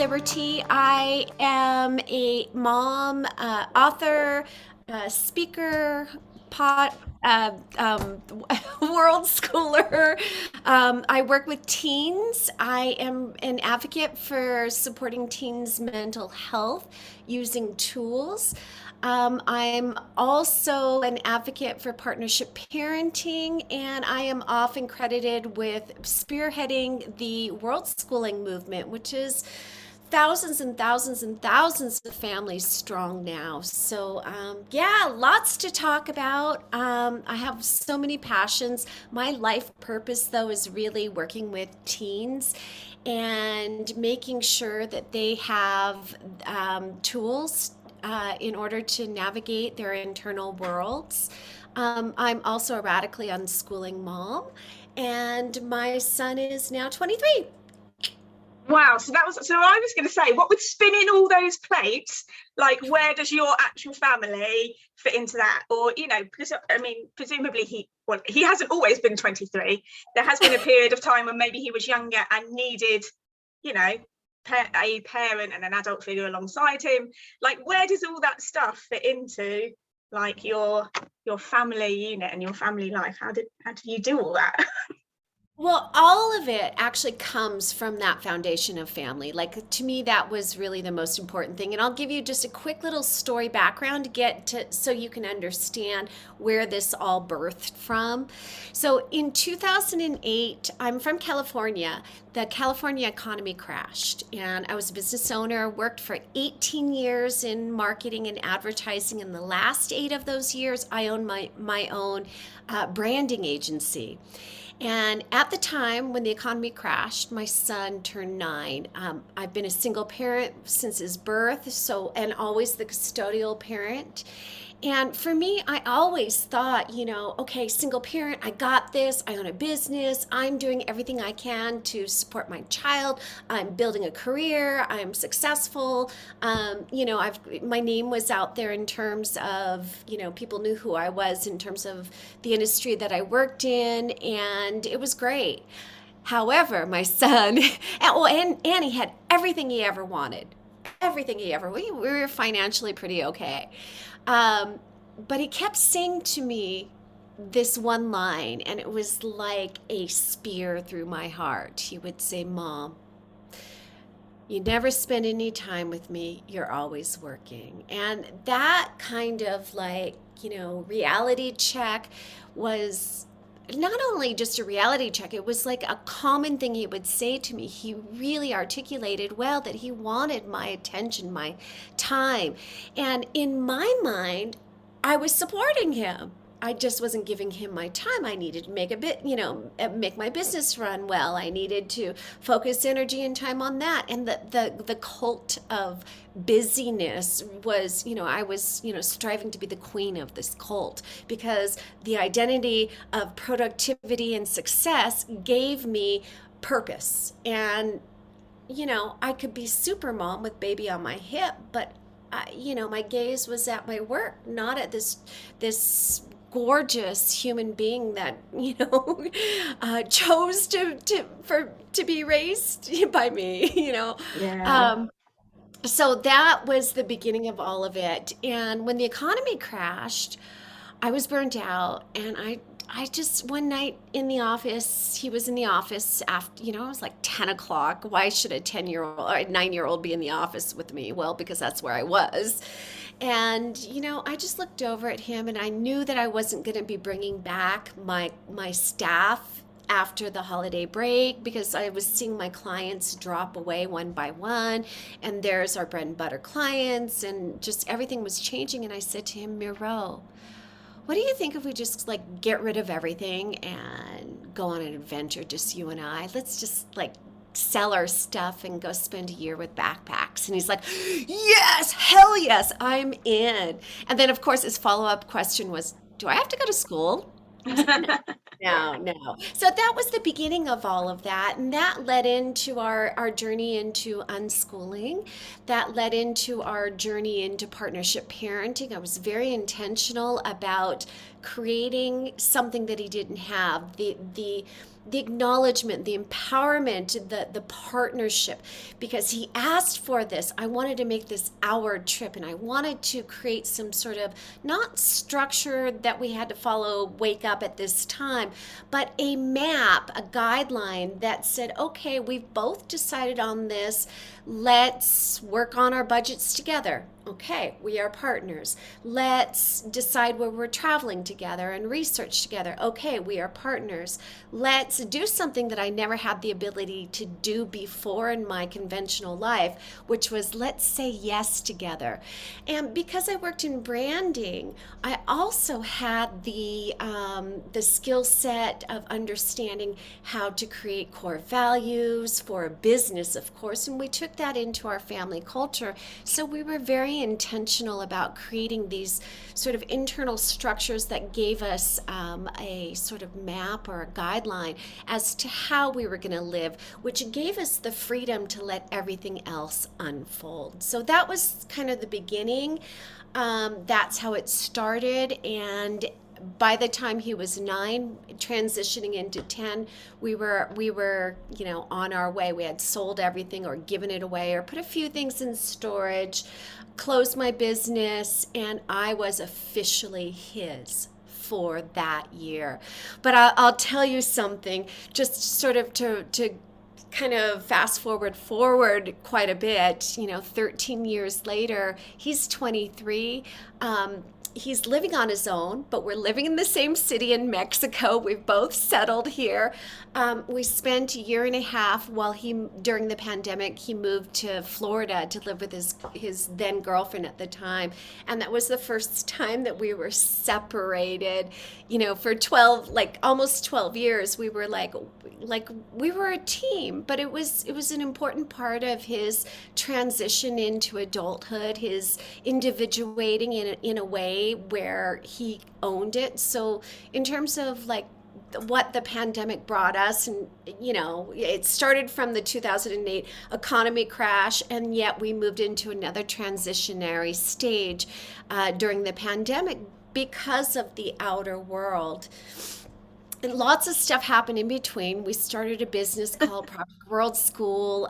Liberti. I am a mom, author, speaker, pot, world schooler. I work with teens. I am an advocate for supporting teens' mental health using tools. I'm also an advocate for partnership parenting, and I am often credited with spearheading the world schooling movement, which is thousands and thousands and thousands of families strong now. So, yeah, lots to talk about. I have so many passions. My life purpose, though, is really working with teens and making sure that they have tools in order to navigate their internal worlds. I'm also a radically unschooling mom, and my son is now 23. Wow, so I was going to say, what with spinning all those plates, like where does your actual family fit into that? Or, because I mean, presumably he hasn't always been 23. There has been a period of time when maybe he was younger and needed, you know, a parent and an adult figure alongside him. Like, where does all that stuff fit into like your family unit and your family life? How do you do all that? Well, all of it actually comes from that foundation of family. Like to me, that was really the most important thing. And I'll give you just a quick little story background to get to so you can understand where this all birthed from. So in 2008, I'm from California. The California economy crashed, and I was a business owner, worked for 18 years in marketing and advertising. And the last 8 of those years, I owned my own branding agency. And at the time when the economy crashed, my son turned 9. I've been a single parent since his birth, and always the custodial parent. And for me, I always thought, okay, single parent, I got this. I own a business. I'm doing everything I can to support my child. I'm building a career. I'm successful. My name was out there in terms of, people knew who I was in terms of the industry that I worked in, and it was great. However, my son, and he had everything he ever wanted. Everything he ever, we were financially pretty okay. Um, but he kept saying to me this one line, and it was like a spear through my heart. He would say, Mom, you never spend any time with me. You're always working. And that kind of reality check was not only just a reality check, it was like a common thing he would say to me. He really articulated well that he wanted my attention, my time. And in my mind, I was supporting him. I just wasn't giving him my time. I needed to make my business run well. I needed to focus energy and time on that. And the cult of busyness was, I was, striving to be the queen of this cult because the identity of productivity and success gave me purpose. And, I could be super mom with baby on my hip, but my gaze was at my work, not at this gorgeous human being that chose to be raised by me. Yeah. So that was the beginning of all of it. And when the economy crashed, I was burnt out, and I just one night in the office, he was in the office after, it was like 10 o'clock. Why should a 10-year-old or a 9-year-old be in the office with me? Well, because that's where I was. And, I just looked over at him, and I knew that I wasn't going to be bringing back my staff after the holiday break because I was seeing my clients drop away one by one, and there's our bread and butter clients, and just everything was changing. And I said to him, Miro, what do you think if we just get rid of everything and go on an adventure, just you and I? Let's just sell our stuff and go spend a year with backpacks. And he's like, yes, hell yes, I'm in. And then of course his follow-up question was, do I have to go to school? I said, no, no. So that was the beginning of all of that. And that led into our journey into unschooling. That led into our journey into partnership parenting. I was very intentional about creating something that he didn't have. the acknowledgement, the empowerment, the partnership, because he asked for this. I wanted to make this our trip, and I wanted to create some sort of, not structure that we had to follow, wake up at this time, but a map, a guideline that said, okay, we've both decided on this. Let's work on our budgets together. Okay, we are partners. Let's decide where we're traveling together and research together. Okay, we are partners. Let's do something that I never had the ability to do before in my conventional life, which was let's say yes together. And because I worked in branding, I also had the skill set of understanding how to create core values for a business, of course, and we took that into our family culture. So we were very intentional about creating these sort of internal structures that gave us a sort of map or a guideline as to how we were going to live, which gave us the freedom to let everything else unfold. So that was kind of the beginning. That's how it started. And by the time he was 9, transitioning into 10, we were on our way. We had sold everything or given it away or put a few things in storage, closed my business, and I was officially his for that year. But I'll tell you something, just sort of to kind of fast forward quite a bit, 13 years later, he's 23. He's living on his own, but we're living in the same city in Mexico. We've both settled here. We spent a year and a half while during the pandemic, he moved to Florida to live with his then girlfriend at the time. And that was the first time that we were separated, for almost 12 years. We were like we were a team, but it was an important part of his transition into adulthood, his individuating in a way where he owned it. So in terms of what the pandemic brought us, and it started from the 2008 economy crash, and yet we moved into another transitionary stage during the pandemic because of the outer world. And lots of stuff happened in between. We started a business called Project World School.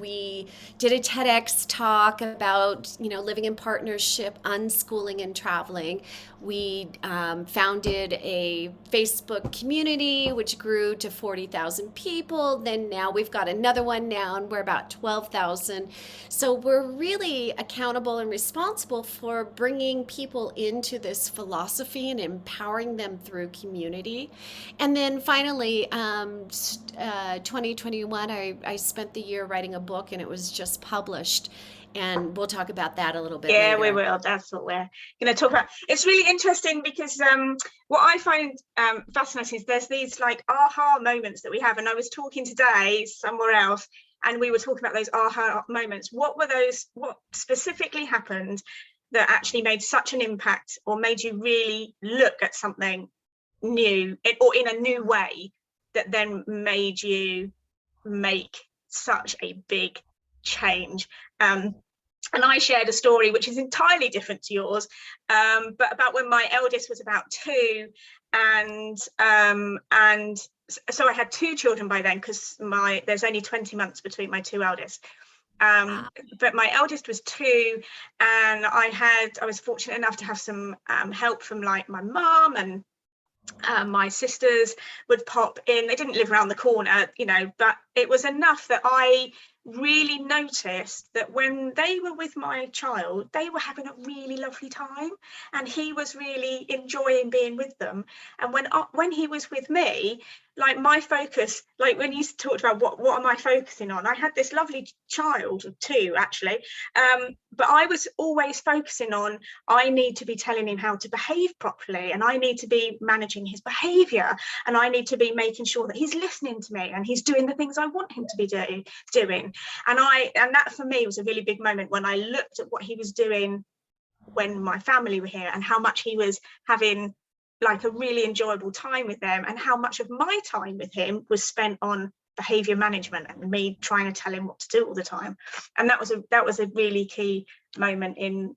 We did a TEDx talk about, living in partnership, unschooling, and traveling. We founded a Facebook community, which grew to 40,000 people. Then now we've got another one now, and we're about 12,000. So we're really accountable and responsible for bringing people into this philosophy and empowering them through community. And then finally, 2021, I spent the year writing a book, and it was just published. And we'll talk about that a little bit later. Yeah, we will. That's what we're going to talk about. It's really interesting because what I find fascinating is there's these aha moments that we have. And I was talking today somewhere else, and we were talking about those aha moments. What were those? What specifically happened that actually made such an impact, or made you really look at something new or in a new way, that then made you make such a big change? And I shared a story which is entirely different to yours, but about when my eldest was about 2, and so I had 2 children by then, because there's only 20 months between my 2 eldest. But my eldest was 2, and I was fortunate enough to have some help from my mum, and my sisters would pop in. They didn't live around the corner, but it was enough that I really noticed that when they were with my child, they were having a really lovely time, and he was really enjoying being with them. And when he was with me, my focus, when you talked about what am I focusing on, I had this lovely child, 2 actually, but I was always focusing on, I need to be telling him how to behave properly, and I need to be managing his behavior, and I need to be making sure that he's listening to me and he's doing the things I want him to be doing. And that for me was a really big moment when I looked at what he was doing when my family were here, and how much he was having a really enjoyable time with them, and how much of my time with him was spent on behavior management and me trying to tell him what to do all the time. And that was a really key moment in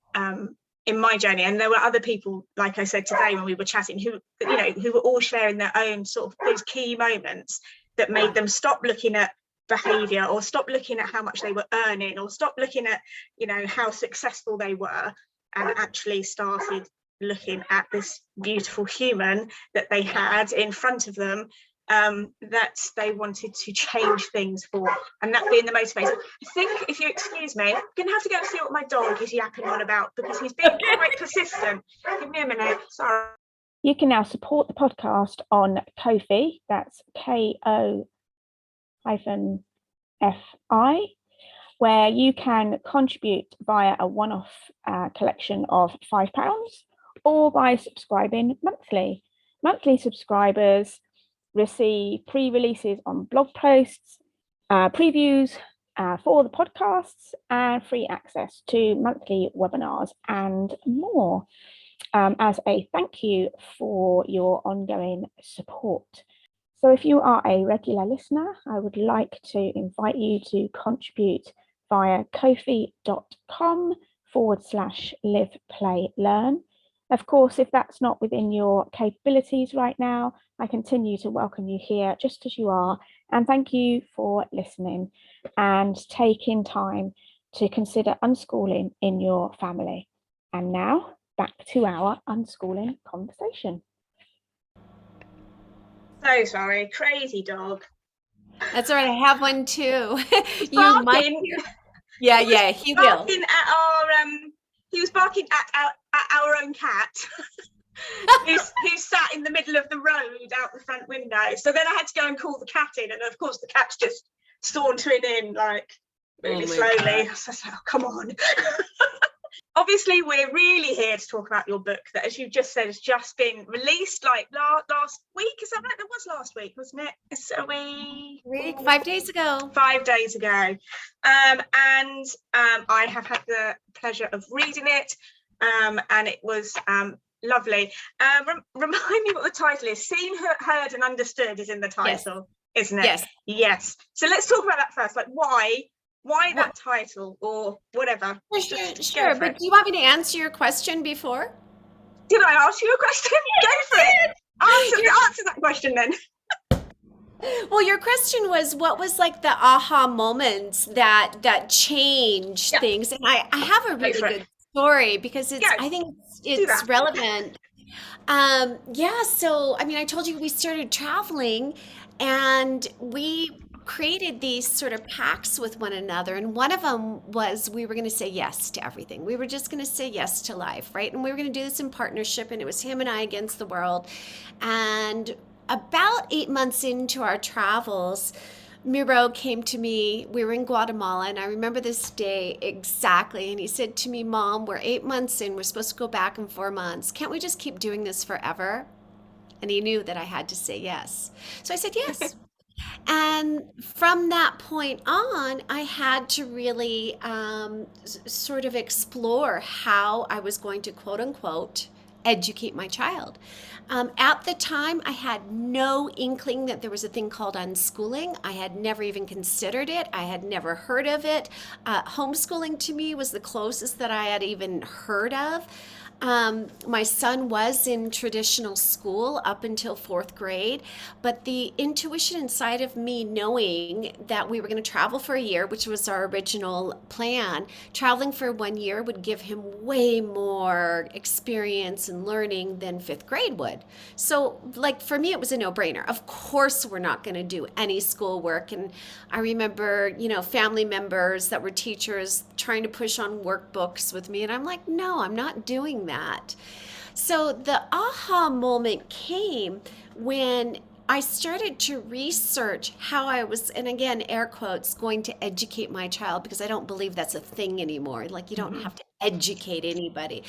in my journey, and there were other people, like I said today when we were chatting, who who were all sharing their own sort of those key moments that made them stop looking at behavior, or stop looking at how much they were earning, or stop looking at how successful they were, and actually started looking at this beautiful human that they had in front of them, that they wanted to change things for, and that being the motivation. I think, if you excuse me, I'm gonna have to go and see what my dog is yapping on about, because he's being quite persistent. Give me a minute, sorry. You can now support the podcast on Ko-fi, that's Ko-fi, where you can contribute via a one-off collection of £5, or by subscribing monthly. Monthly subscribers receive pre-releases on blog posts, previews for the podcasts, and free access to monthly webinars and more, as a thank you for your ongoing support. So if you are a regular listener, I would like to invite you to contribute via kofi.com/live-play-learn. Of course, if that's not within your capabilities right now, I continue to welcome you here just as you are, and thank you for listening and taking time to consider unschooling in your family. And now back to our unschooling conversation. So sorry, crazy dog. That's all right. I have one too. You might. Yeah, he will. Barking at our he was barking at our own cat, who sat in the middle of the road out the front window. So then I had to go and call the cat in, and of course the cat's just sauntering in like really slowly. So I said, oh, come on. Obviously, we're really here to talk about your book that, as you just said, has just been released like last week. Is that right? It was last week, wasn't it? So 5 days ago. 5 days ago. And I have had the pleasure of reading it, and it was lovely. Remind me what the title is. Seen, Heard and Understood is in the title, isn't it? Yes. So let's talk about that first. Like, why that title, or whatever? Sure. But do you want me to answer your question before? Did I ask you a question? Go for it. Answer that question then. Well, your question was, what was like the aha moments that changed things? And I have a really good story, because I think it's relevant. So I mean, I told you we started traveling, and we created these sort of pacts with one another, and one of them was we were going to say yes to everything. We were just going to say yes to life, right? And we were going to do this in partnership, and it was him and I against the world. And about 8 months into our travels, Miro came to me. We were in Guatemala, and I remember this day exactly. And he said to me, Mom, we're 8 months in. We're supposed to go back in 4 months. Can't we just keep doing this forever? And he knew that I had to say yes. So I said yes. And from that point on, I had to really sort of explore how I was going to, quote unquote, educate my child. At the time, I had no inkling that there was a thing called unschooling. I had never even considered it. I had never heard of it. Homeschooling to me was the closest that I had even heard of. My son was in traditional school up until 4th grade, but the intuition inside of me, knowing that we were going to travel for a year, which was our original plan, traveling for 1 year would give him way more experience and learning than 5th grade would. So like for me, it was a no-brainer. Of course, we're not going to do any schoolwork. And I remember, family members that were teachers trying to push on workbooks with me. And I'm like, no, I'm not doing that. So the aha moment came when I started to research how I was, and again, air quotes, going to educate my child, because I don't believe that's a thing anymore. Like, you don't have to educate anybody.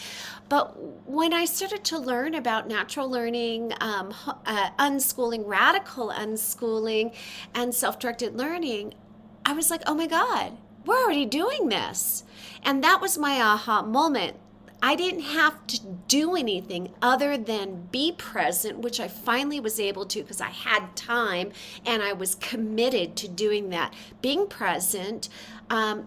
But when I started to learn about natural learning, unschooling, radical unschooling, and self-directed learning, I was like, oh my God, we're already doing this. And that was my aha moment. I didn't have to do anything other than be present, which I finally was able to because I had time and I was committed to doing that. Being present,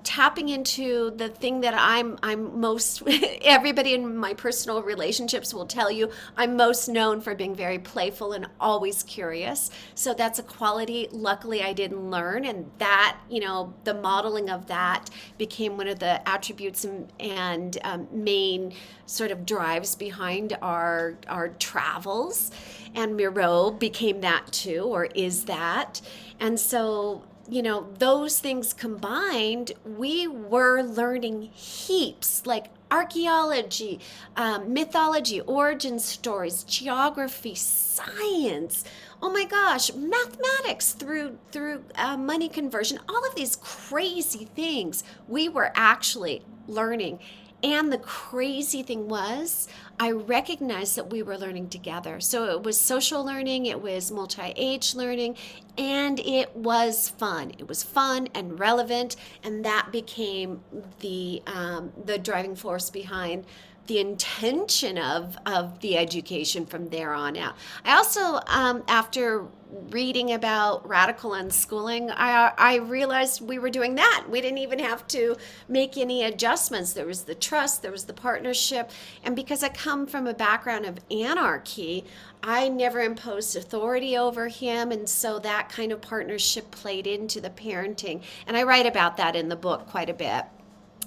tapping into the thing that I'm most, everybody in my personal relationships will tell you, I'm most known for being very playful and always curious. So that's a quality, luckily, I didn't learn. And that, the modeling of that became one of the attributes and main sort of drives behind our travels. And Miro became that too, or is that. And so, those things combined, we were learning heaps, like archaeology, mythology, origin stories, geography, science. Oh my gosh, mathematics through money conversion, all of these crazy things we were actually learning. And the crazy thing was, I recognized that we were learning together. So it was social learning, it was multi-age learning, and it was fun. It was fun and relevant, and that became the driving force behind the intention of the education from there on out. I also, after reading about radical unschooling, I realized we were doing that. We didn't even have to make any adjustments. There was the trust, there was the partnership, and because I come from a background of anarchy, I never imposed authority over him, and so that kind of partnership played into the parenting. And I write about that in the book quite a bit,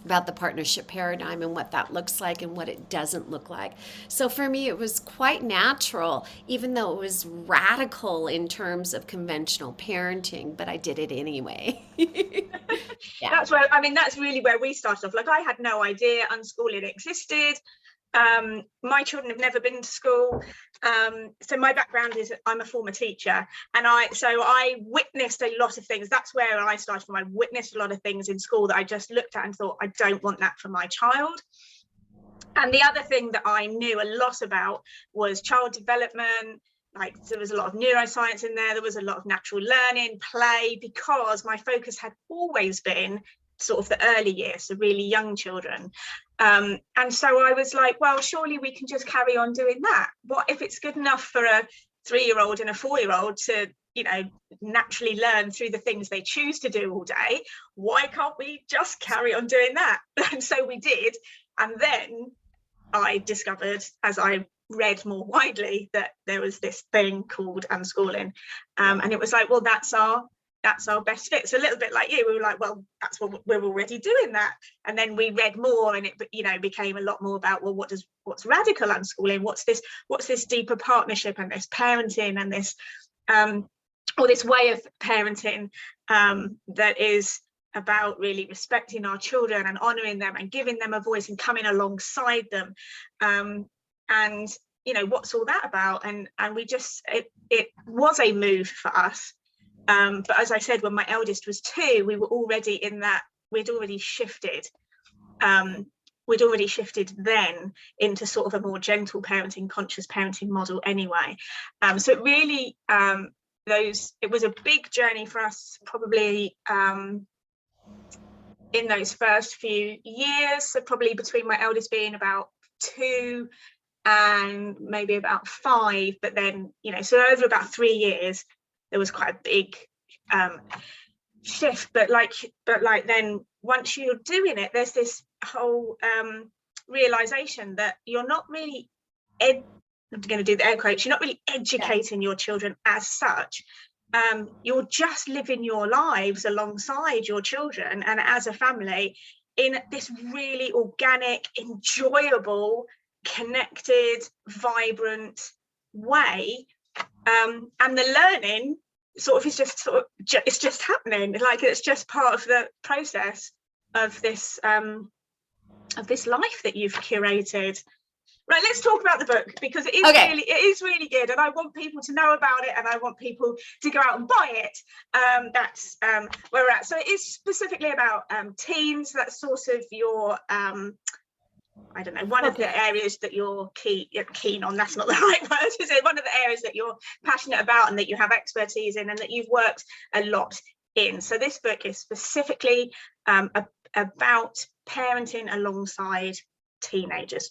about the partnership paradigm and what that looks like and what it doesn't look like. So for me, it was quite natural, even though it was radical in terms of conventional parenting, but I did it anyway. Yeah. That's really where we started off. Like, I had no idea unschooling existed. My children have never been to school. So my background is I'm a former teacher, and I witnessed a lot of things. That's where I started from. I witnessed a lot of things in school that I just looked at and thought, I don't want that for my child. And the other thing that I knew a lot about was child development. Like, there was a lot of neuroscience in there. There was a lot of natural learning, play, because my focus had always been sort of the early years, so really young children. And so I was like, well, surely we can just carry on doing that. What if it's good enough for a 3-year-old and a 4-year-old to, naturally learn through the things they choose to do all day? Why can't we just carry on doing that? And so we did. And then I discovered, as I read more widely, that there was this thing called unschooling. And it was like, well, that's our best fit. So a little bit like you, we were like, well, that's what we're already doing that. And then we read more, and it became a lot more about, well, what's radical unschooling? What's this deeper partnership and this parenting and this or this way of parenting that is about really respecting our children and honoring them and giving them a voice and coming alongside them. And what's all that about? And we just, it was a move for us. But as I said, when my eldest was 2, we were already in that, we'd already shifted then into sort of a more gentle parenting, conscious parenting model anyway. So it really, it was a big journey for us, probably in those first few years. So probably between my eldest being about 2 and maybe about 5, but then, so over about 3 years, there was quite a big shift. But then once you're doing it, there's this whole realization that you're not really I'm going to do the air quotes, you're not really educating your children as such. You're just living your lives alongside your children and as a family in this really organic, enjoyable, connected, vibrant way. And the learning it's just happening, like it's just part of the process of this life that you've curated. Right, let's talk about the book, because it is really good, and I want people to know about it, and I want people to go out and buy it. That's where we're at. So it is specifically about teens. That's sort of your I don't know, one of the areas that you're keen on. That's not the right word, is it? One of the areas that you're passionate about and that you have expertise in and that you've worked a lot in. So this book is specifically about parenting alongside teenagers.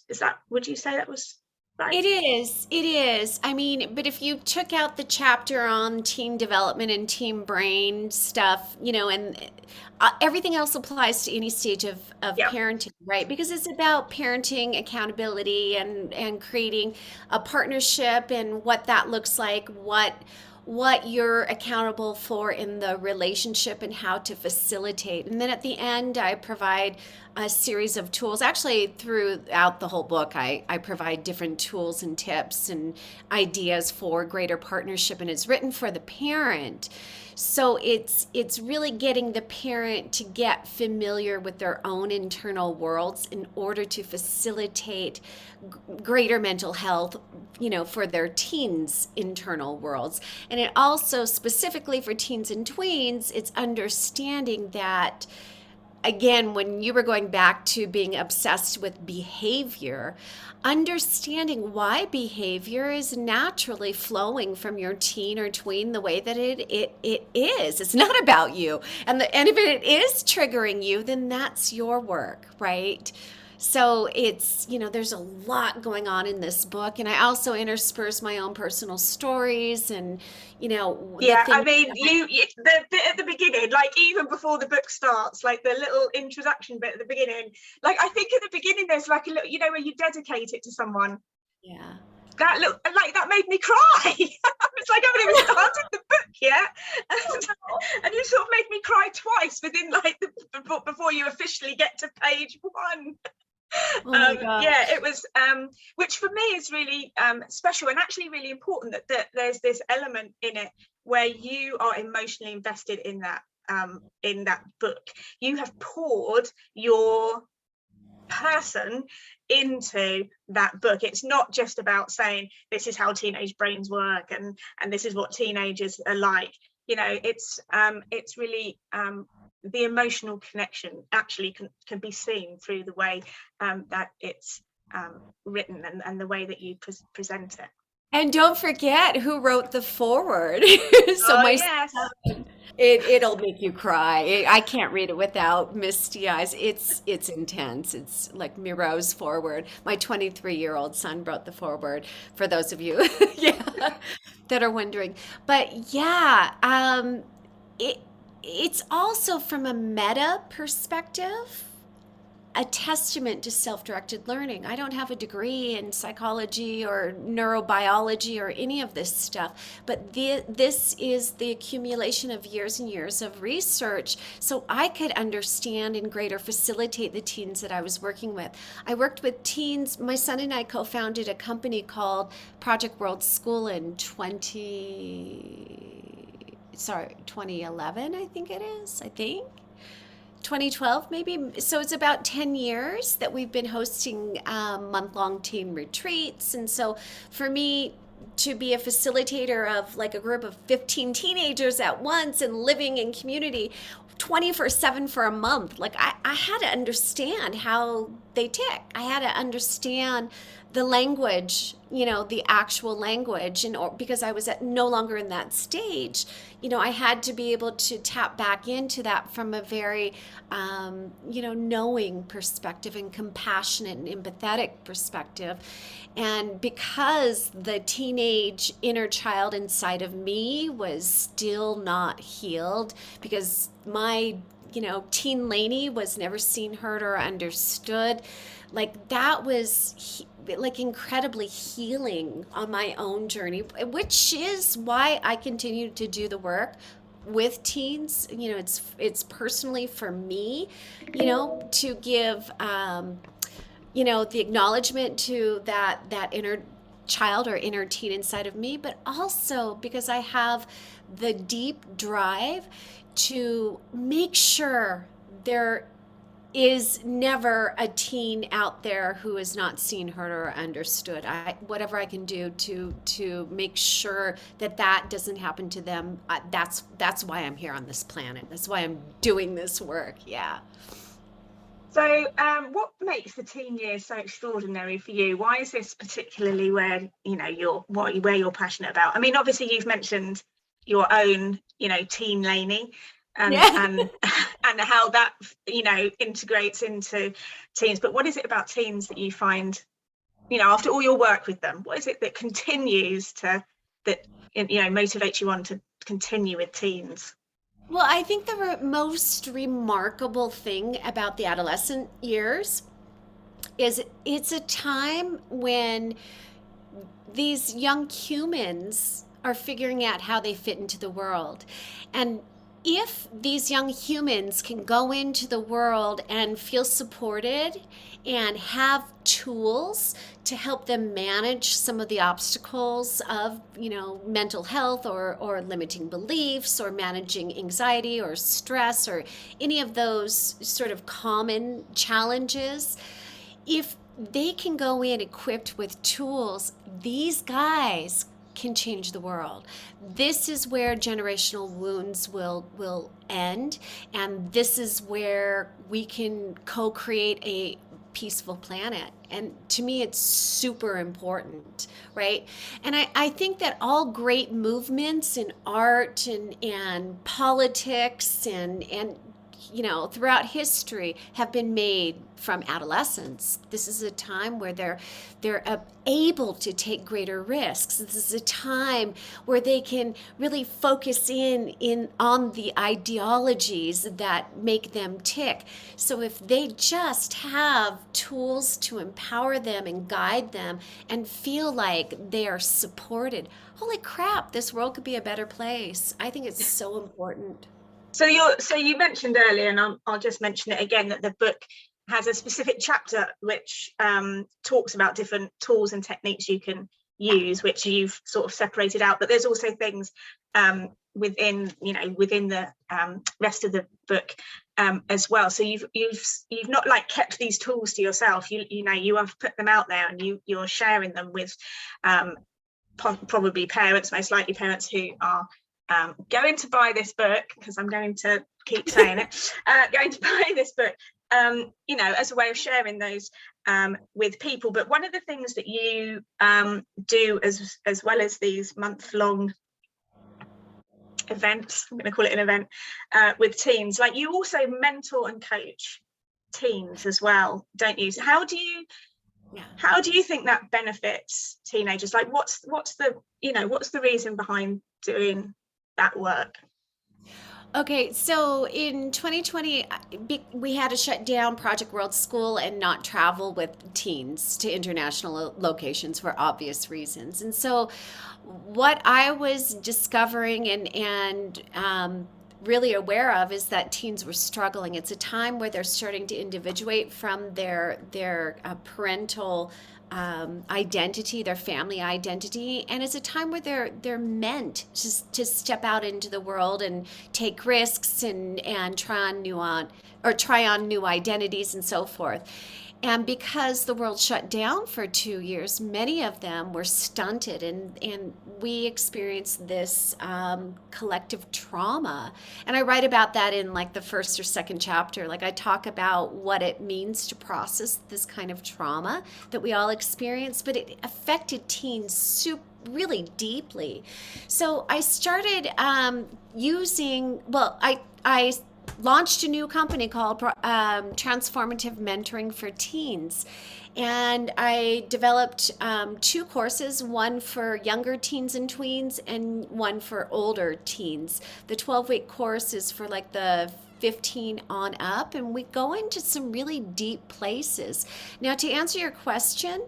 Would you say that was Right. It is. I mean, but if you took out the chapter on teen development and teen brain stuff, and everything else applies to any stage of Yeah. parenting, right? Because it's about parenting accountability and creating a partnership and what that looks like, what you're accountable for in the relationship and how to facilitate. And then at the end, I provide a series of tools. Actually, throughout the whole book, I provide different tools and tips and ideas for greater partnership, and it's written for the parent. So it's really getting the parent to get familiar with their own internal worlds in order to facilitate greater mental health, for their teens' internal worlds. And it also, specifically for teens and tweens, it's understanding that, again, when you were going back to being obsessed with behavior, understanding why behavior is naturally flowing from your teen or tween the way that it is. It's not about you. And if it is triggering you, then that's your work, right? So there's a lot going on in this book. And I also intersperse my own personal stories and, the Yeah, I things. mean, the bit at the beginning, like even before the book starts, like the little introduction bit at the beginning, like I think at the beginning there's like a little, where you dedicate it to someone. Yeah. That look like that made me cry. It's like I haven't even started the book yet, and you sort of made me cry twice within like the before you officially get to page 1. Oh my God. Yeah, it was which for me is really special and actually really important that there's this element in it where you are emotionally invested in that book. You have poured your person into that book. It's not just about saying this is how teenage brains work and this is what teenagers are like. It's really the emotional connection actually can be seen through the way that it's written and the way that you present it. And don't forget who wrote the foreword. So Oh my yes. it'll make you cry. I can't read it without misty eyes. It's intense. It's like Miro's foreword. My 23-year-old son wrote the foreword, for those of you yeah, that are wondering. But yeah, it's also from a meta perspective a testament to self-directed learning. I don't have a degree in psychology or neurobiology or any of this stuff, but this is the accumulation of years and years of research so I could understand and greater facilitate the teens that I was working with. I worked with teens. My son and I co-founded a company called Project World School in 2011, I think it is. 2012 maybe. So it's about 10 years that we've been hosting month-long teen retreats. And so for me to be a facilitator of like a group of 15 teenagers at once and living in community 24/7 for a month, like I had to understand how they tick. I had to understand the language, the actual language, and because I was no longer in that stage, I had to be able to tap back into that from a very, knowing perspective and compassionate and empathetic perspective. And because the teenage inner child inside of me was still not healed, because my teen Lainie was never seen, heard, or understood. Like that was like incredibly healing on my own journey, which is why I continue to do the work with teens. It's personally for me, to give, the acknowledgement to that inner child or inner teen inside of me, but also because I have the deep drive to make sure there is never a teen out there who is not seen, heard, or understood. Whatever I can do to make sure that doesn't happen to them. That's why I'm here on this planet. That's why I'm doing this work. Yeah. So what makes the teen years so extraordinary for you? Why is this particularly where you're passionate about? I mean, obviously you've mentioned your own teen Lainie and how that integrates into teens, but what is it about teens that you find after all your work with them, what is it that continues that motivates you on to continue with teens? Well, I think the most remarkable thing about the adolescent years is it's a time when these young humans are figuring out how they fit into the world. And if these young humans can go into the world and feel supported and have tools to help them manage some of the obstacles of, mental health or limiting beliefs or managing anxiety or stress or any of those sort of common challenges, if they can go in equipped with tools, these guys can change the world. This is where generational wounds will end, and this is where we can co-create a peaceful planet. And to me, it's super important, right? And I think that all great movements in art and politics and throughout history have been made from adolescents. This is a time where they're able to take greater risks. This is a time where they can really focus in on the ideologies that make them tick. So if they just have tools to empower them and guide them and feel like they are supported, holy crap, this world could be a better place. I think it's so important. So you mentioned earlier, and I'll just mention it again, that the book has a specific chapter which talks about different tools and techniques you can use, which you've sort of separated out. But there's also things within the rest of the book as well. So you've not like kept these tools to yourself. You have put them out there, and you're sharing them with probably parents, most likely parents who are going to buy this book, because I'm going to keep saying it, going to buy this book, as a way of sharing those with people. But one of the things that you do as well as these month-long events, I'm going to call it an event, with teens, like you also mentor and coach teens as well, don't you? So how do you think that benefits teenagers? Like what's the reason behind doing that work? Okay, so in 2020, we had to shut down Project World School and not travel with teens to international locations for obvious reasons. And so, what I was discovering and really aware of is that teens were struggling. It's a time where they're starting to individuate from their parental identity, their family identity, and it's a time where they're meant to step out into the world and take risks and try on new identities and so forth. And because the world shut down for 2 years, many of them were stunted, and we experienced this collective trauma. And I write about that in like the first or second chapter. Like I talk about what it means to process this kind of trauma that we all experience, but it affected teens really deeply. So I started I launched a new company called Transformative Mentoring for Teens. And I developed 2 courses, one for younger teens and tweens and one for older teens. The 12-week course is for like the 15 on up, and we go into some really deep places. Now, to answer your question,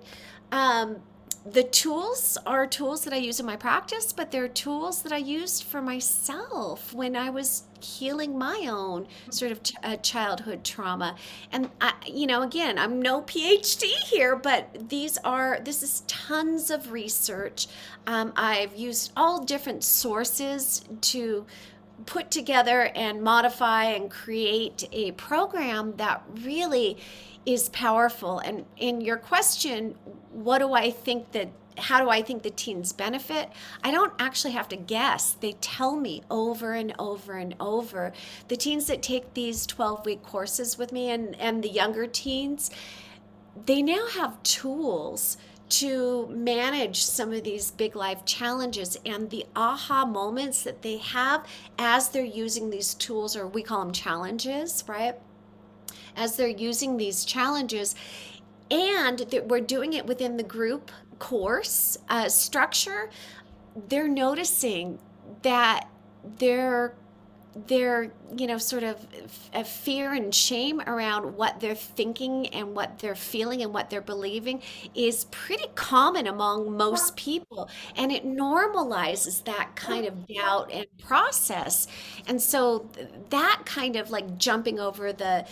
the tools are tools that I use in my practice, but they're tools that I used for myself when I was healing my own sort of childhood trauma. And again, I'm no PhD here, but this is tons of research. I've used all different sources to put together and modify and create a program that really is powerful. And in your question, how do I think the teens benefit? I don't actually have to guess. They tell me over and over and over. The teens that take these 12-week courses with me and the younger teens, they now have tools to manage some of these big life challenges, and the aha moments that they have as they're using these tools, or we call them challenges, right? As they're using these challenges, and that we're doing it within the group course structure, they're noticing that their sort of a fear and shame around what they're thinking and what they're feeling and what they're believing is pretty common among most people, and it normalizes that kind of doubt and process. And so that kind of like jumping over the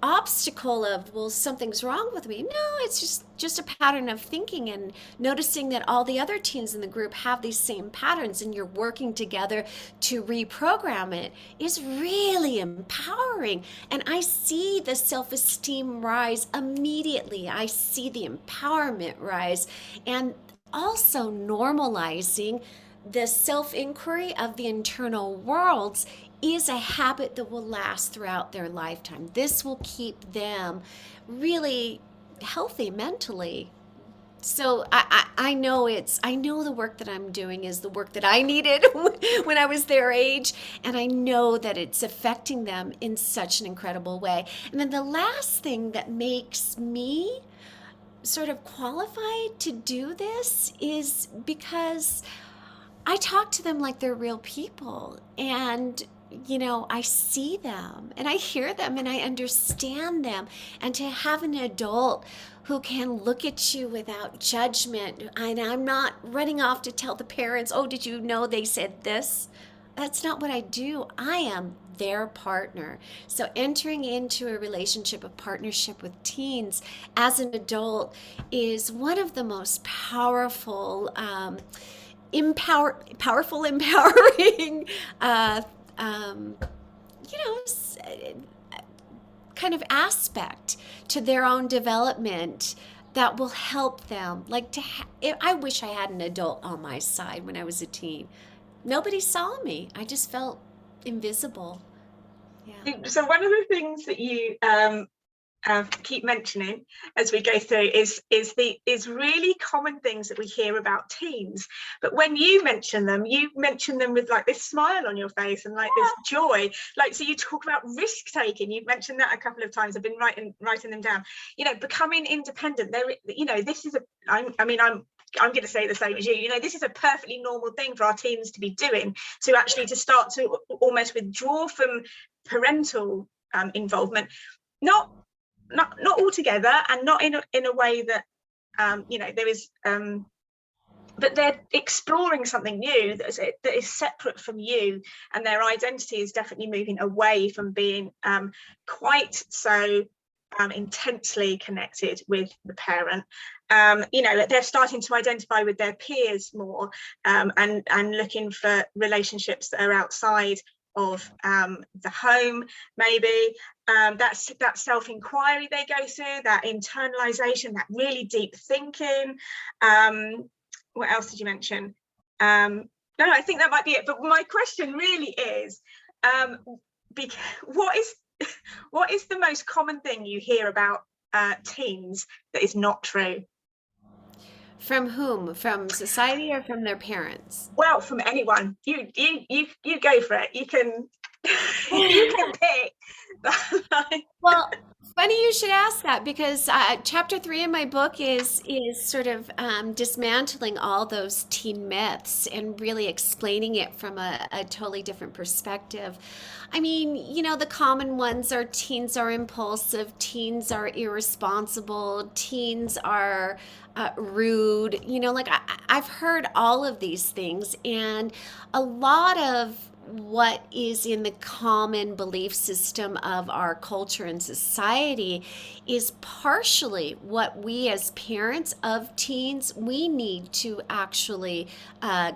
obstacle of, well, something's wrong with me. No, it's just a pattern of thinking, and noticing that all the other teens in the group have these same patterns, and you're working together to reprogram it, is really empowering. And I see the self-esteem rise immediately. I see the empowerment rise, and also normalizing the self-inquiry of the internal worlds is a habit that will last throughout their lifetime. This will keep them really healthy mentally. So I know the work that I'm doing is the work that I needed when I was their age, and I know that it's affecting them in such an incredible way. And then the last thing that makes me sort of qualified to do this is because I talk to them like they're real people, and I see them and I hear them and I understand them. And to have an adult who can look at you without judgment, and I'm not running off to tell the parents, oh, did you know they said this? That's not what I do. I am their partner. So entering into a relationship, a partnership with teens as an adult is one of the most powerful, empowering you know, kind of aspect to their own development that will help them. Like I wish I had an adult on my side when I was a teen. Nobody saw me. I just felt invisible. Yeah. So one of the things that you keep mentioning as we go through is really common things that we hear about teens, but when you mention them with like this smile on your face and like this joy. Like, so you talk about risk taking. You've mentioned that a couple of times. I've been writing them down. Becoming independent. This is I'm going to say the same as you. This is a perfectly normal thing for our teens to be doing, to start to almost withdraw from parental involvement, not altogether, and not in a way that there is but they're exploring something new that is separate from you, and their identity is definitely moving away from being quite so intensely connected with the parent. They're starting to identify with their peers more, and looking for relationships that are outside of the home, maybe. That's that self-inquiry they go through, that internalization, that really deep thinking. What else did you mention? No, I think that might be it. But my question really is, what is the most common thing you hear about teens that is not true? From whom? From society or from their parents? Well, from anyone. You go for it. You can you can pick. Well, funny you should ask that, because chapter 3 in my book is sort of dismantling all those teen myths and really explaining it from a totally different perspective. I mean, the common ones are teens are impulsive, teens are irresponsible, teens are rude. I've heard all of these things, and a lot of what is in the common belief system of our culture and society is partially what we as parents of teens, we need to actually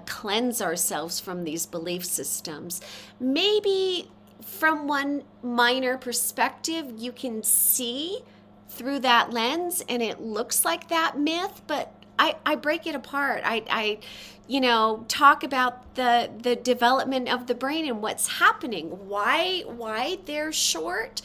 cleanse ourselves from these belief systems. Maybe from one minor perspective, you can see through that lens and it looks like that myth, but I break it apart. I talk about the development of the brain and what's happening, why they're short,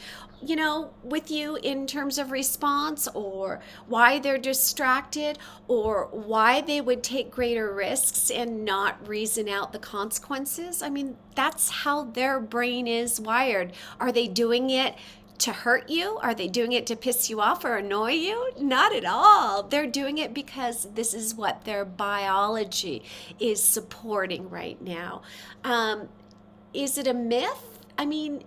with you in terms of response, or why they're distracted, or why they would take greater risks and not reason out the consequences. I mean, that's how their brain is wired. Are they doing it to hurt you? Are they doing it to piss you off or annoy you? Not at all. They're doing it because this is what their biology is supporting right now. Is it a myth? I mean,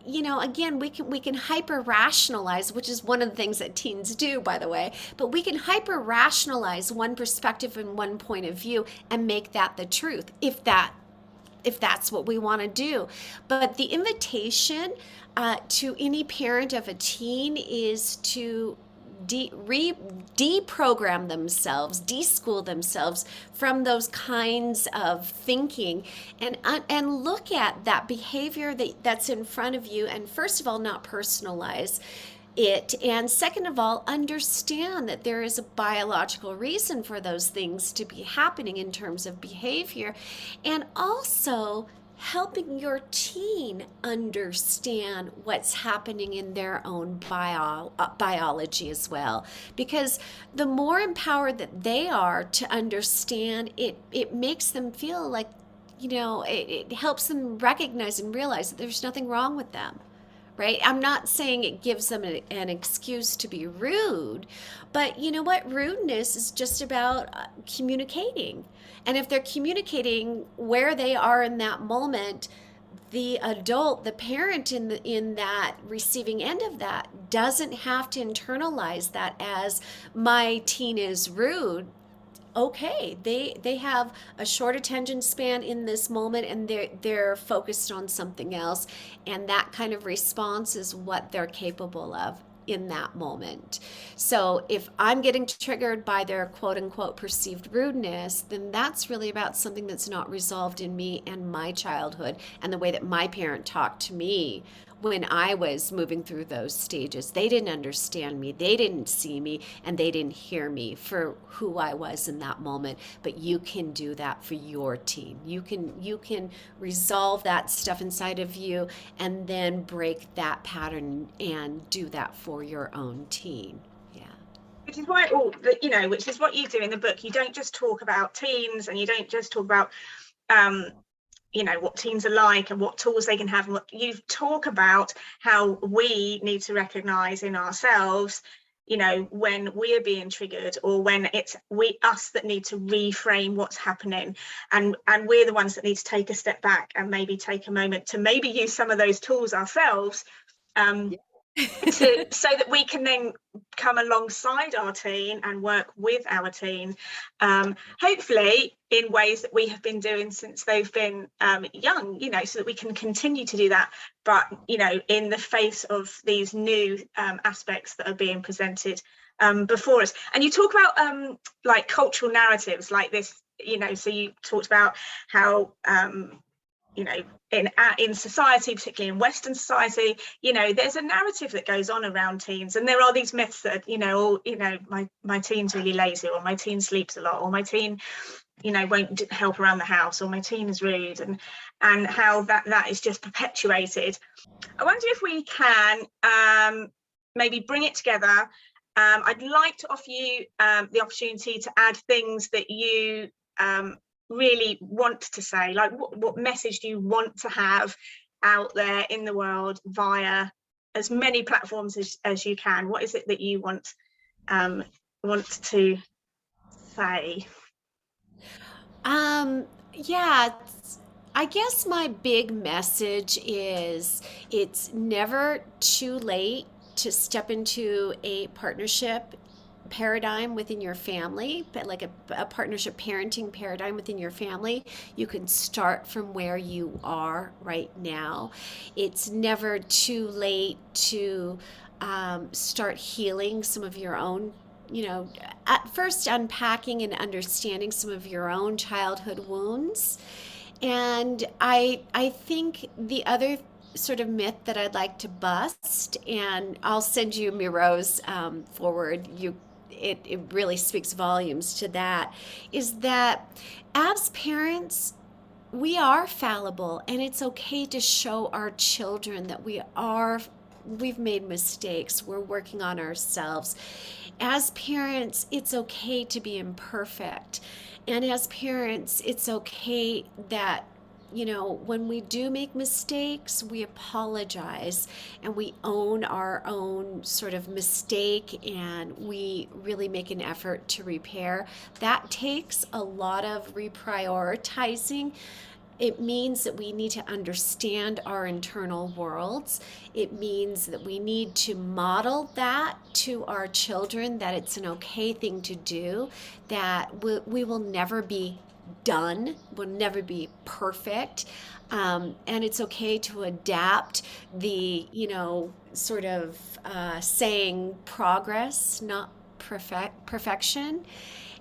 again, we can hyper rationalize, which is one of the things that teens do, by the way, but we can hyper rationalize one perspective and one point of view and make that the truth, if that's what we want to do. But the invitation to any parent of a teen is to deprogram themselves, deschool themselves from those kinds of thinking, and look at that behavior that's in front of you, and first of all, not personalize it, and second of all, understand that there is a biological reason for those things to be happening in terms of behavior, and also helping your teen understand what's happening in their own biology as well. Because the more empowered that they are to understand, it makes them feel like, it helps them recognize and realize that there's nothing wrong with them. Right? I'm not saying it gives them an excuse to be rude, but you know what? Rudeness is just about communicating. And if they're communicating where they are in that moment, the adult, the parent in that receiving end of that doesn't have to internalize that as my teen is rude. Okay, they have a short attention span in this moment, and they're focused on something else, and that kind of response is what they're capable of in that moment. So if I'm getting triggered by their quote unquote perceived rudeness, then that's really about something that's not resolved in me and my childhood and the way that my parent talked to me when I was moving through those stages. They didn't understand me, they didn't see me, and they didn't hear me for who I was in that moment. But you can do that for your teen. You can resolve that stuff inside of you and then break that pattern and do that for your own teen. Yeah. Which is why, which is what you do in the book. You don't just talk about teens, and you don't just talk about what teens are like and what tools they can have, and what you talk about how we need to recognize in ourselves, when we're being triggered, or when it's us that need to reframe what's happening, and we're the ones that need to take a step back and maybe take a moment to maybe use some of those tools ourselves, so that we can then come alongside our teen and work with our teen, hopefully in ways that we have been doing since they've been young, so that we can continue to do that, but in the face of these new aspects that are being presented before us. And you talk about like cultural narratives like this, so you talked about how in society, particularly in Western society, there's a narrative that goes on around teens, and there are these myths that my teen's really lazy, or my teen sleeps a lot, or my teen won't help around the house, or my teen is rude, and how that is just perpetuated. I wonder if we can maybe bring it together. I'd like to offer you the opportunity to add things that you really want to say, like what message do you want to have out there in the world via as many platforms as you can? What is it that you want to say? Yeah, I guess my big message is it's never too late to step into a partnership paradigm within your family, but like a partnership parenting paradigm within your family. You can start from where you are right now. It's never too late to start healing some of your own, at first unpacking and understanding some of your own childhood wounds. And I think the other sort of myth that I'd like to bust, and I'll send you Miro's forward. It really speaks volumes to that, is that as parents, we are fallible, and it's okay to show our children that we've made mistakes. We're working on ourselves. As parents, it's okay to be imperfect. And as parents, it's okay that when we do make mistakes, we apologize and we own our own sort of mistake and we really make an effort to repair. That takes a lot of reprioritizing. It means that we need to understand our internal worlds. It means that we need to model that to our children, that it's an okay thing to do, that we will never be done, we'll never be perfect. And it's okay to adapt the, sort of saying progress, not perfection.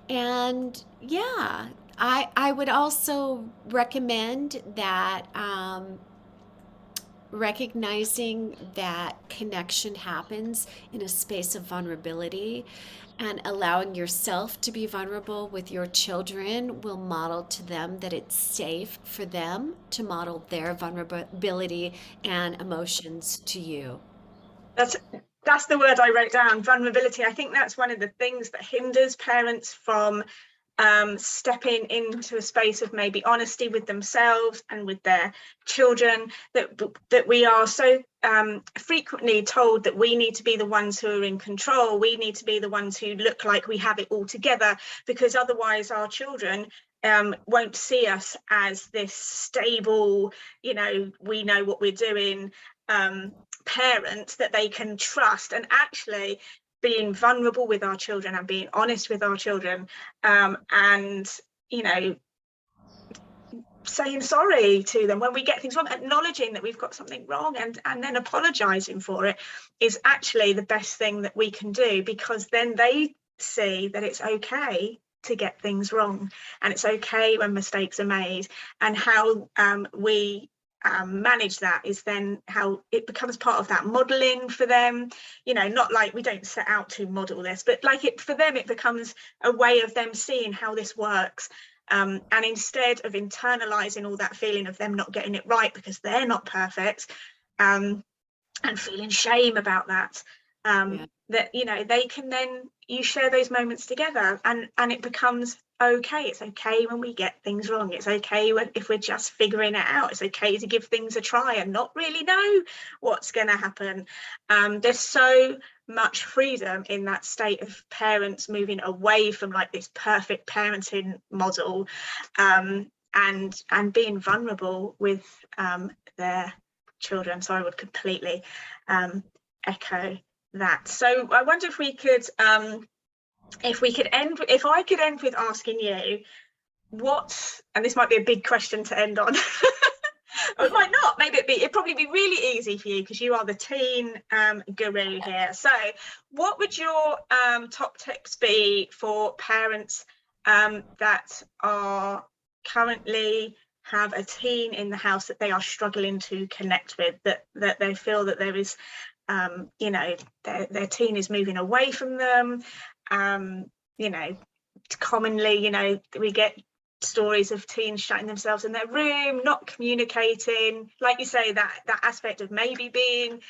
And yeah, I would also recommend that recognizing that connection happens in a space of vulnerability and allowing yourself to be vulnerable with your children will model to them that it's safe for them to model their vulnerability and emotions to you. That's the word I wrote down, vulnerability. I think that's one of the things that hinders parents from stepping into a space of maybe honesty with themselves and with their children, that we are so frequently told that we need to be the ones who are in control, we need to be the ones who look like we have it all together, because otherwise our children won't see us as this stable, we know what we're doing parent that they can trust. And actually being vulnerable with our children and being honest with our children, and saying sorry to them when we get things wrong, acknowledging that we've got something wrong and then apologizing for it, is actually the best thing that we can do, because then they see that it's okay to get things wrong and it's okay when mistakes are made. And how we manage that is then how it becomes part of that modeling for them. Not like we don't set out to model this, but like for them it becomes a way of them seeing how this works, and instead of internalizing all that feeling of them not getting it right because they're not perfect, and feeling shame about that, that they can then, you share those moments together and it becomes okay. It's okay when we get things wrong. It's okay if we're just figuring it out. It's okay to give things a try and not really know what's going to happen. There's so much freedom in that state of parents moving away from like this perfect parenting model, and being vulnerable with their children. So I would completely echo that. So I wonder if I could end with asking you what, and this might be a big question to end on, or it might not, maybe it'd probably be really easy for you because you are the teen guru here. So what would your top tips be for parents that are currently have a teen in the house that they are struggling to connect with, that they feel that there is their teen is moving away from them? Commonly, we get stories of teens shutting themselves in their room, not communicating, like you say, that aspect of maybe being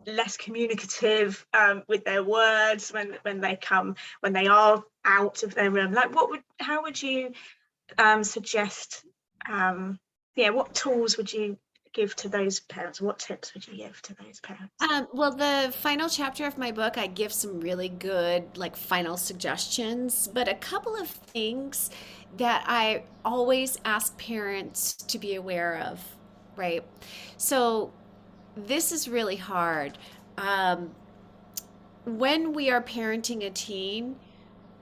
less communicative with their words when they are out of their room. Like how would you suggest, what tools would you give to those parents? What tips would you give to those parents? Well, the final chapter of my book, I give some really good, like, final suggestions, but a couple of things that I always ask parents to be aware of, right? So, this is really hard. Um, when we are parenting a teen,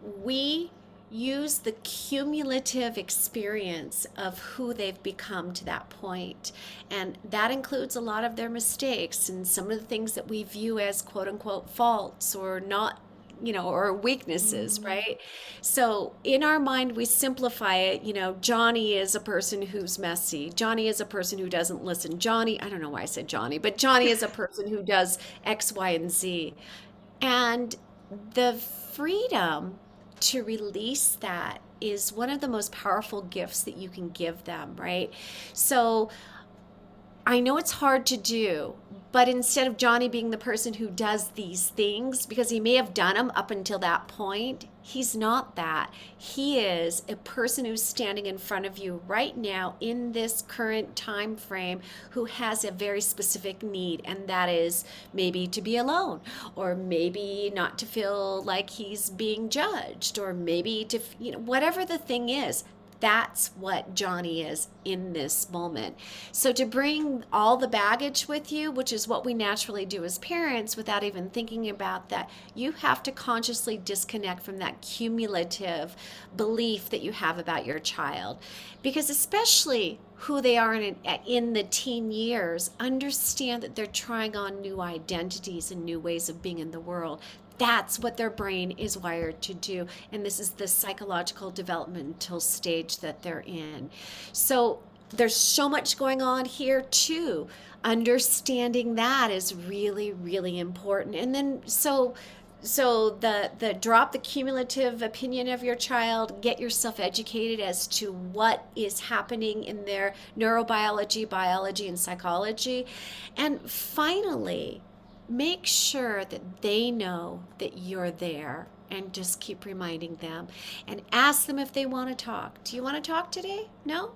we use the cumulative experience of who they've become to that point. And that includes a lot of their mistakes and some of the things that we view as quote unquote faults or not, or weaknesses, right? So in our mind, we simplify it. Johnny is a person who's messy. Johnny is a person who doesn't listen. I don't know why I said Johnny, but Johnny is a person who does X, Y, and Z. And the freedom to release that is one of the most powerful gifts that you can give them, right? So I know it's hard to do, but instead of Johnny being the person who does these things, because he may have done them up until that point, he's not that. He is a person who's standing in front of you right now in this current time frame who has a very specific need, and that is maybe to be alone, or maybe not to feel like he's being judged, or maybe to, whatever the thing is. That's what Johnny is in this moment. So to bring all the baggage with you, which is what we naturally do as parents without even thinking about that, you have to consciously disconnect from that cumulative belief that you have about your child. Because especially who they are in the teen years, understand that they're trying on new identities and new ways of being in the world. That's what their brain is wired to do. And this is the psychological developmental stage that they're in. So there's so much going on here too. Understanding that is really, really important. And then so the drop the cumulative opinion of your child, get yourself educated as to what is happening in their neurobiology, biology, and psychology. And finally, make sure that they know that you're there, and just keep reminding them and ask them if they want to talk. Do you want to talk today? No?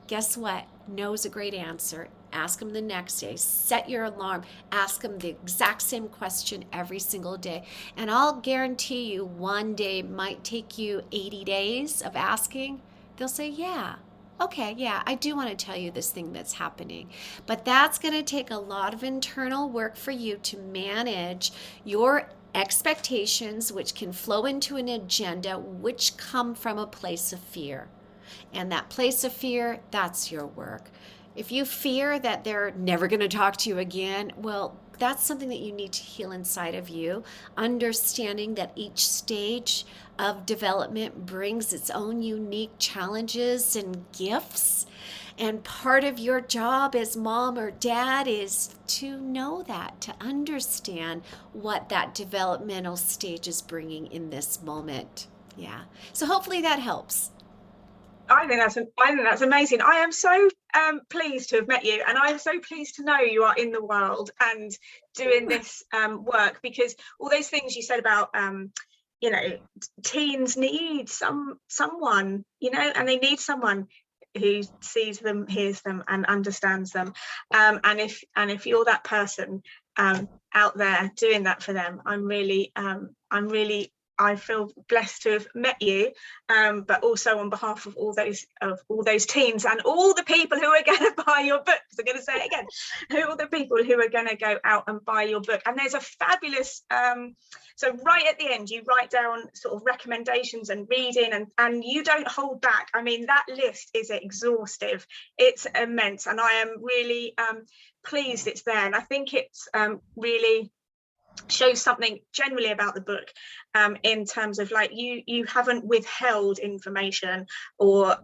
Guess what? No is a great answer. Ask them the next day. Set your alarm. Ask them the exact same question every single day. And I'll guarantee you one day might take you 80 days of asking. They'll say, yeah. Okay, yeah, I do want to tell you this thing that's happening. But that's going to take a lot of internal work for you to manage your expectations, which can flow into an agenda, which come from a place of fear. And that place of fear, that's your work. If you fear that they're never going to talk to you again, well, that's something that you need to heal inside of you, understanding that each stage of development brings its own unique challenges and gifts. And part of your job as mom or dad is to know that, to understand what that developmental stage is bringing in this moment. Yeah. So hopefully that helps. I think that's amazing. I am so pleased to have met you, and I am so pleased to know you are in the world and doing this work, because all those things you said about teens need someone, and they need someone who sees them, hears them, and understands them. And if you're that person out there doing that for them, I feel blessed to have met you, but also on behalf of all those teens and all the people who are going to buy your book, because I'm going to say it again, all the people who are going to go out and buy your book. And there's a fabulous, so right at the end, you write down sort of recommendations and reading, and you don't hold back. I mean, that list is exhaustive. It's immense. And I am really pleased it's there. And I think it's really shows something generally about the book, in terms of like you haven't withheld information or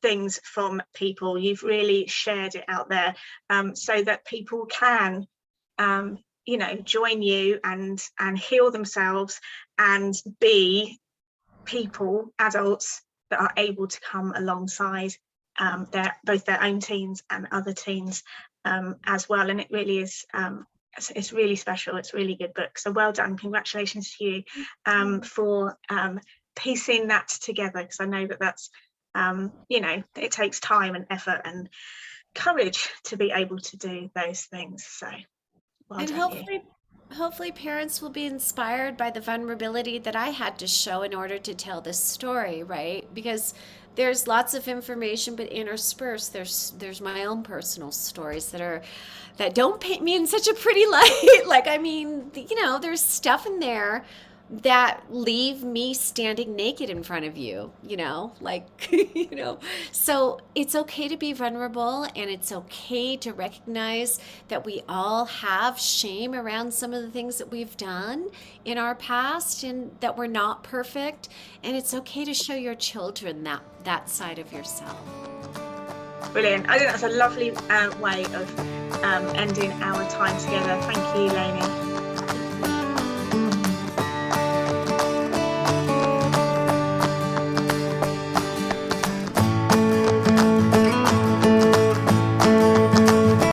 things from people. You've really shared it out there, so that people can join you and heal themselves and be people, adults that are able to come alongside both their own teens and other teens as well. And it really is it's really special. It's a really good book. So well done. Congratulations to you for piecing that together, because I know that that's it takes time and effort and courage to be able to do those things. So well And done, hopefully parents will be inspired by the vulnerability that I had to show in order to tell this story, right? Because there's lots of information, but interspersed there's my own personal stories that don't paint me in such a pretty light. Like, I mean, there's stuff in there that leave me standing naked in front of you, so it's okay to be vulnerable, and it's okay to recognize that we all have shame around some of the things that we've done in our past and that we're not perfect. And it's okay to show your children that side of yourself. Brilliant. I think that's a lovely way of ending our time together. Thank you, Lainey.